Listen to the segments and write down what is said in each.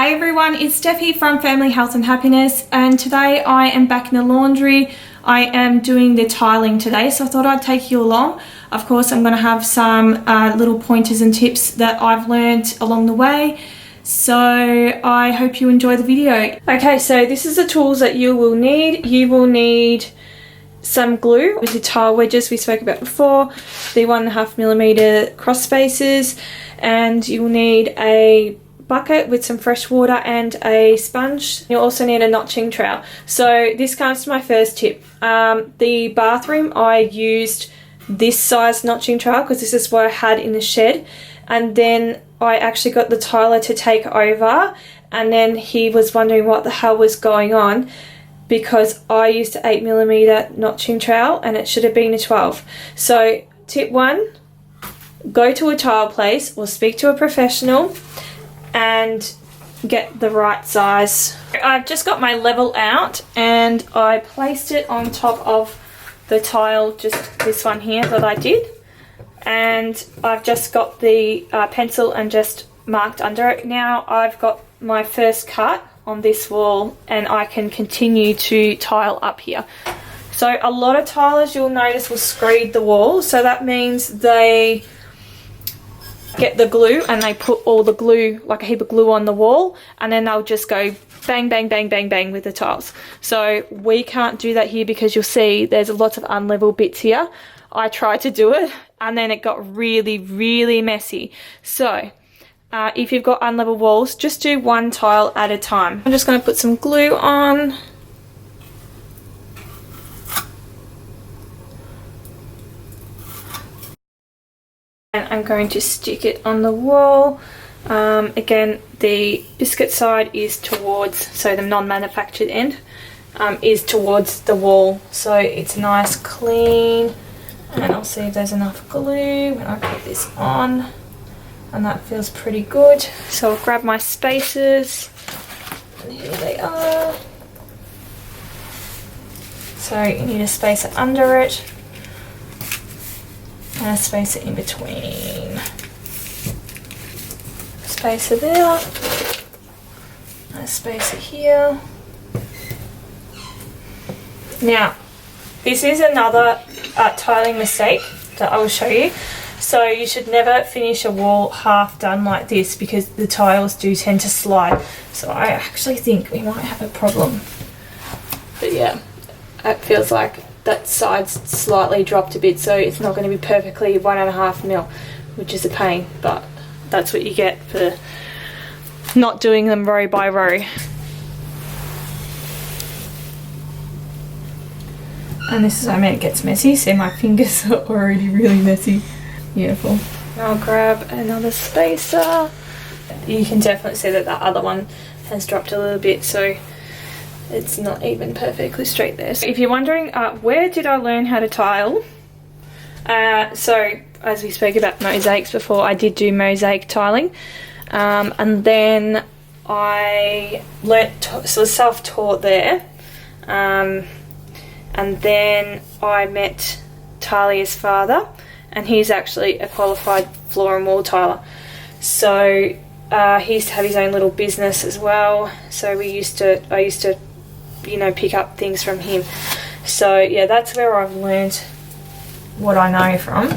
Hi everyone, it's Steffi from Family Health and Happiness, and today I am back in the laundry. I am doing the tiling today, so I thought I'd take you along. Of course, I'm going to have some little pointers and tips that I've learned along the way, so I hope you enjoy the video. Okay, so this is the tools that you will need. You will need some glue with the tile wedges we spoke about before, the 1.5mm cross spacers, and you'll need a bucket with some fresh water and a sponge. You'll also need a notching trowel. So this comes to my first tip. The bathroom, I used this size notching trowel because this is what I had in the shed, and then I actually got the tiler to take over, and then he was wondering what the hell was going on because I used an 8mm notching trowel and it should have been a 12. So tip 1, go to a tile place or speak to a professional and get the right size. I've just got my level out and I placed it on top of the tile, just this one here that I did, and I've just got the pencil and just marked under it. Now I've got my first cut on this wall and I can continue to tile up here. So a lot of tilers, you'll notice, will screed the wall, so that means they get the glue and they put all the glue, like a heap of glue, on the wall, and then they'll just go bang bang bang bang bang with the tiles. So we can't do that here because you'll see there's lots of unlevel bits here. I tried to do it and then it got really messy. So if you've got unlevel walls, just do one tile at a time. I'm just going to put some glue on. And I'm going to stick it on the wall. Again, the biscuit side is towards, so the non-manufactured end is towards the wall, so it's nice clean. And I'll see if there's enough glue when I put this on, and that feels pretty good. So I'll grab my spacers, and here they are. So you need a spacer under it and a spacer in between. Spacer there, a spacer here. Now, this is another tiling mistake that I will show you. So you should never finish a wall half done like this because the tiles do tend to slide. So I actually think we might have a problem. But yeah, it feels like that side's slightly dropped a bit, so it's not going to be perfectly 1.5mm, which is a pain, but that's what you get for not doing them row by row. And this is what I mean, it gets messy. See, my fingers are already really messy. Beautiful. I'll grab another spacer. You can definitely see that the other one has dropped a little bit, so it's not even perfectly straight there. So if you're wondering where did I learn how to tile, so as we spoke about mosaics before, I did do mosaic tiling, and then I learnt, so self-taught there, and then I met Talia's father, and he's actually a qualified floor and wall tiler. So he used to have his own little business as well, so I used to you know, pick up things from him. So yeah, that's where I've learned what I know from,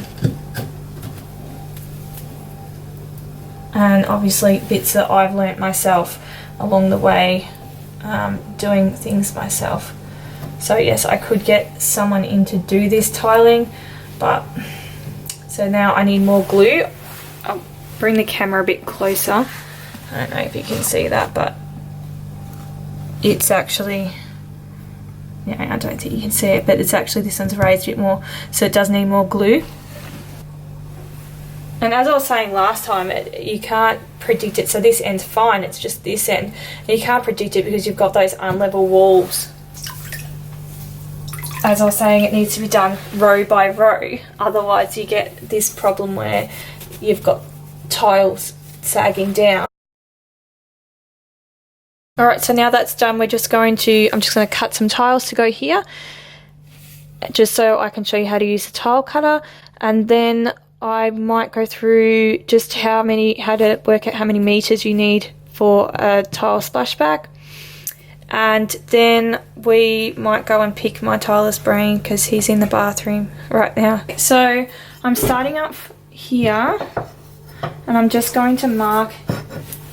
and obviously bits that I've learnt myself along the way, doing things myself. So yes, I could get someone in to do this tiling, but so now I need more glue. I'll bring the camera a bit closer. I don't know if you can see that, but it's actually, yeah, I don't think you can see it, but it's actually, this one's raised a bit more, so it does need more glue. And as I was saying last time, you can't predict it. So this end's fine, it's just this end. And you can't predict it because you've got those unlevel walls. As I was saying, it needs to be done row by row, otherwise you get this problem where you've got tiles sagging down. Alright, so now that's done, I'm just going to cut some tiles to go here, just so I can show you how to use the tile cutter, and then I might go through just how to work out how many meters you need for a tile splashback. And then we might go and pick my tiler's brain because he's in the bathroom right now. So I'm starting up here and I'm just going to mark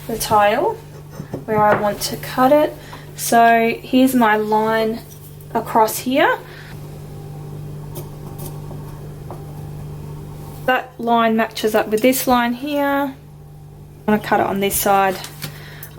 the tile where I want to cut it. So here's my line across here. That line matches up with this line here. I'm going to cut it on this side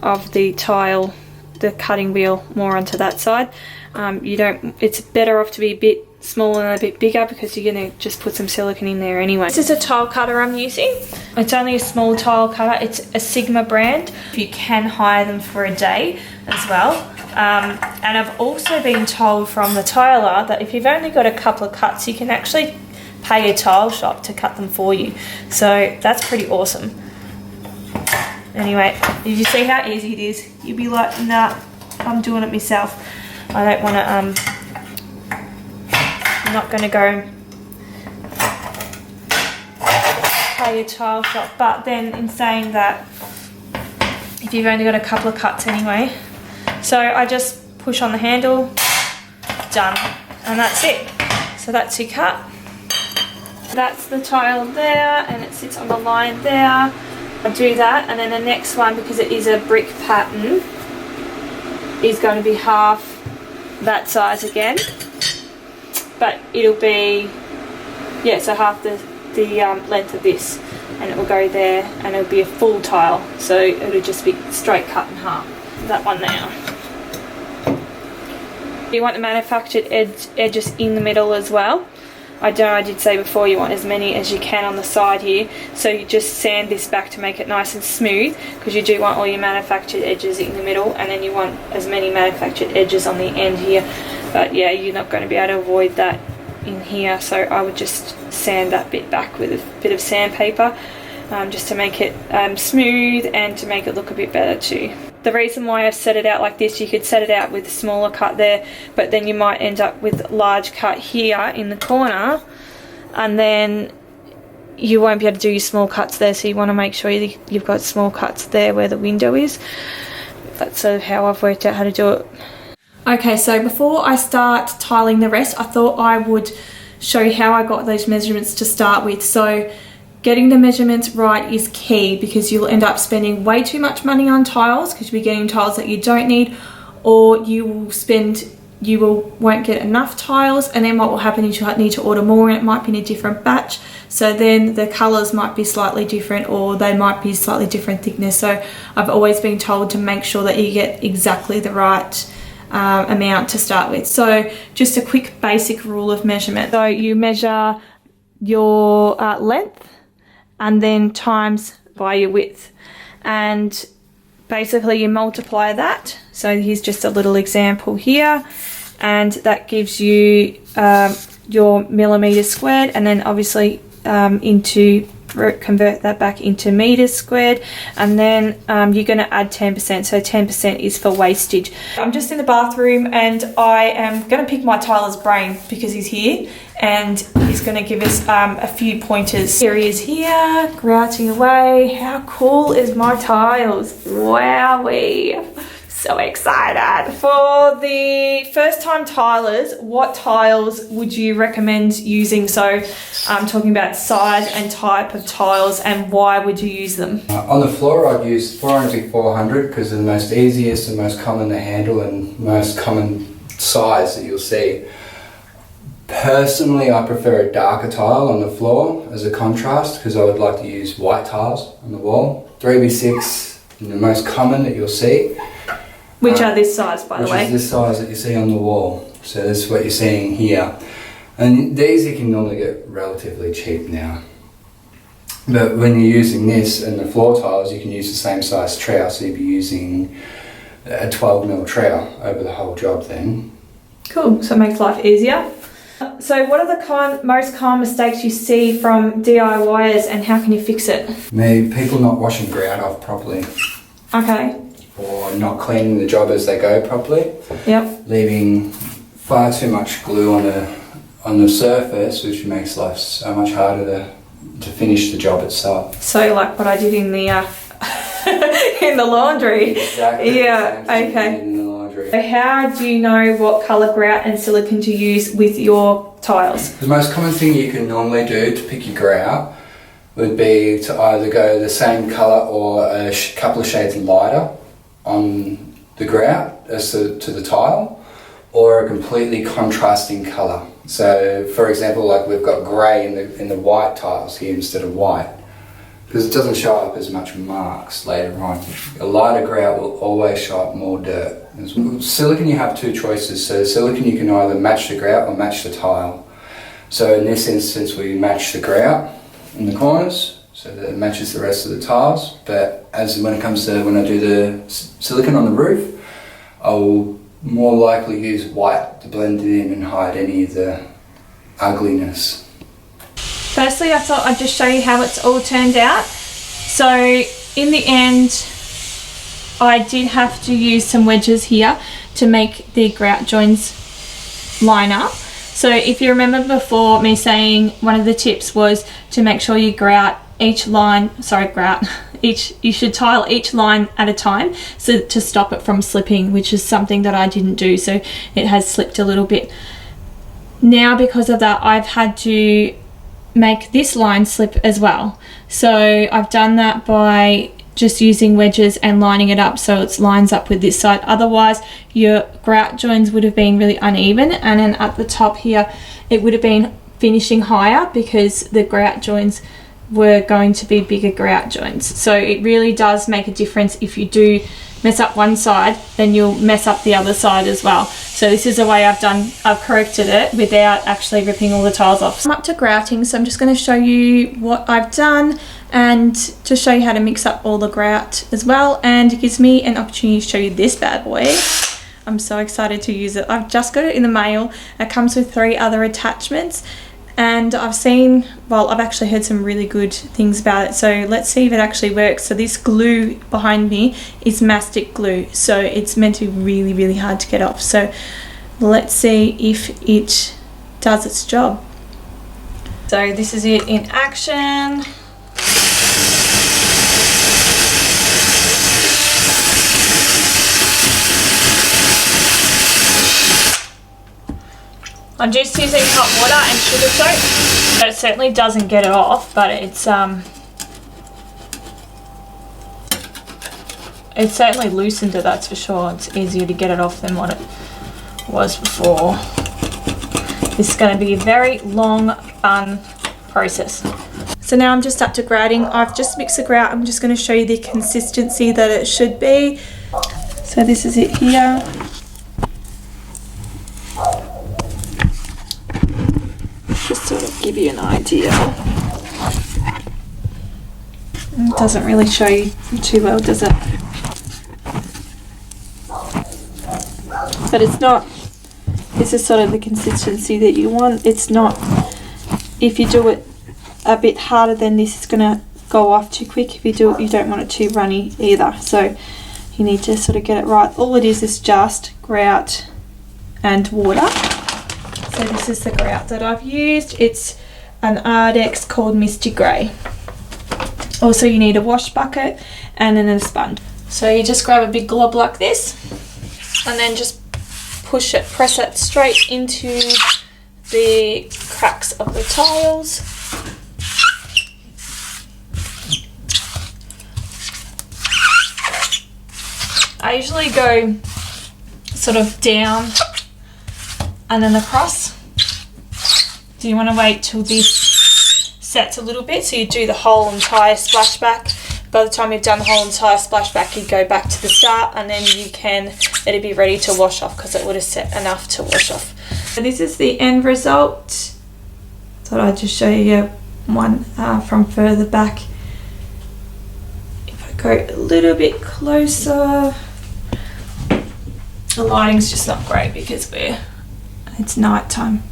of the tile, the cutting wheel more onto that side. It's better off to be a bit smaller and a bit bigger because you're going to just put some silicone in there anyway. This is a tile cutter I'm using. It's only a small tile cutter. It's a Sigma brand. You can hire them for a day as well. And I've also been told from the tiler that if you've only got a couple of cuts, you can actually pay a tile shop to cut them for you. So that's pretty awesome. Anyway, did you see how easy it is? You'd be like, nah, I'm doing it myself. I don't want to, I'm not going to go pay a tile shop. But then in saying that, if you've only got a couple of cuts anyway, so I just push on the handle, done, and that's it. So that's your cut. That's the tile there, and it sits on the line there. I do that, and then the next one, because it is a brick pattern, is going to be half that size again, but it'll be, yeah, so half the length of this, and it will go there, and it'll be a full tile, so it'll just be straight cut in half. That one now. You want the manufactured edges in the middle as well. I did say before you want as many as you can on the side here, so you just sand this back to make it nice and smooth, because you do want all your manufactured edges in the middle, and then you want as many manufactured edges on the end here. But yeah, you're not going to be able to avoid that in here, so I would just sand that bit back with a bit of sandpaper, just to make it smooth and to make it look a bit better too. The reason why I've set it out like this, you could set it out with a smaller cut there, but then you might end up with large cut here in the corner, and then you won't be able to do your small cuts there, so you want to make sure you've got small cuts there where the window is. That's how I've worked out how to do it. Okay, so before I start tiling the rest, I thought I would show you how I got those measurements to start with. So getting the measurements right is key, because you'll end up spending way too much money on tiles because you'll be getting tiles that you don't need, or you won't get enough tiles, and then what will happen is you'll need to order more, and it might be in a different batch, so then the colours might be slightly different, or they might be slightly different thickness. So I've always been told to make sure that you get exactly the right amount to start with. So just a quick basic rule of measurement. So you measure your length and then times by your width, and basically you multiply that. So here's just a little example here, and that gives you your millimeters squared, and then obviously convert that back into meters squared, and then you're going to add 10%, so 10% is for wastage. I'm just in the bathroom and I am going to pick my tiler's brain because he's here, and he's going to give us a few pointers. Here he is here, grouting away. How cool is my tiles? Wowee! So excited. For the first time tilers, what tiles would you recommend using? So I'm talking about size and type of tiles, and why would you use them? On the floor, I'd use 400x400 because they're the most easiest and most common to handle and most common size that you'll see. Personally, I prefer a darker tile on the floor as a contrast, because I would like to use white tiles on the wall. 3x6 is the most common that you'll see. Which are this size, by the way. Which is this size that you see on the wall. So this is what you're seeing here. And these you can normally get relatively cheap now. But when you're using this and the floor tiles, you can use the same size trowel. So you'd be using a 12mm trowel over the whole job then. Cool, so it makes life easier. So what are the most common mistakes you see from DIYers, and how can you fix it? Maybe people not washing grout off properly. Okay. Or not cleaning the job as they go properly. Yep. Leaving far too much glue on the surface, which makes life so much harder to finish the job itself. So like what I did in the in the laundry. Exactly. Yeah, the same thing okay. in the laundry. So how do you know what colour grout and silicone to use with your tiles? The most common thing you can normally do to pick your grout would be to either go the same colour or a couple of shades lighter on the grout as to the tile, or a completely contrasting colour. So for example, like we've got grey in the white tiles here instead of white, because it doesn't show up as much marks later on. A lighter grout will always show up more dirt. Silicone, you have two choices. So silicone, you can either match the grout or match the tile. So in this instance, we match the grout in the corners so that it matches the rest of the tiles. But when I do the silicone on the roof, I'll more likely use white to blend it in and hide any of the ugliness. Firstly, I thought I'd just show you how it's all turned out. So in the end, I did have to use some wedges here to make the grout joins line up. So if you remember before me saying one of the tips was to make sure you you should tile each line at a time so to stop it from slipping, which is something that I didn't do, so it has slipped a little bit. Now because of that, I've had to make this line slip as well. So I've done that by just using wedges and lining it up so it lines up with this side. Otherwise your grout joins would have been really uneven, and then at the top here it would have been finishing higher because the grout joins were going to be bigger grout joins. So it really does make a difference. If you do mess up one side, then you'll mess up the other side as well. So this is the way I've corrected it without actually ripping all the tiles off. I'm up to grouting, so I'm just going to show you what I've done and to show you how to mix up all the grout as well, and it gives me an opportunity to show you this bad boy. I'm so excited to use it. I've just got it in the mail. It comes with 3 other attachments, and I've actually heard some really good things about it, so let's see if it actually works. So this glue behind me is mastic glue, so it's meant to be really, really hard to get off. So let's see if it does its job. So this is it in action. I'm just using hot water and sugar soap, but it certainly doesn't get it off, but it's certainly loosened it, that's for sure. It's easier to get it off than what it was before. This is going to be a very long, fun process. So now I'm just up to grouting. I've just mixed the grout. I'm just going to show you the consistency that it should be. So this is it here. Just sort of give you an idea. It doesn't really show you too well, does it? But it's not, this is sort of the consistency that you want. It's not, if you do it a bit harder than this, it's going to go off too quick. If you do it, you don't want it too runny either. So you need to sort of get it right. All it is just grout and water. So this is the grout that I've used. It's an Ardex called Misty Grey. Also you need a wash bucket and then a sponge. So you just grab a big glob like this and then just press it straight into the cracks of the tiles. I usually go sort of down and then across. Do you want to wait till this sets a little bit, so you do the whole entire splashback? By the time you've done the whole entire splashback, you go back to the start and then you can let it be ready to wash off because it would have set enough to wash off. So this is the end result. Thought I'd just show you one from further back. If I go a little bit closer, the lighting's just not great because it's night time.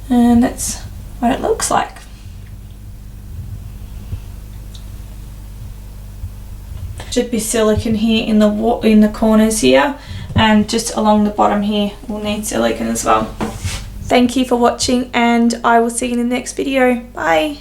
And that's what it looks like. Should be silicone here in the corners here, and just along the bottom here we'll need silicone as well. Thank you for watching, and I will see you in the next video. Bye.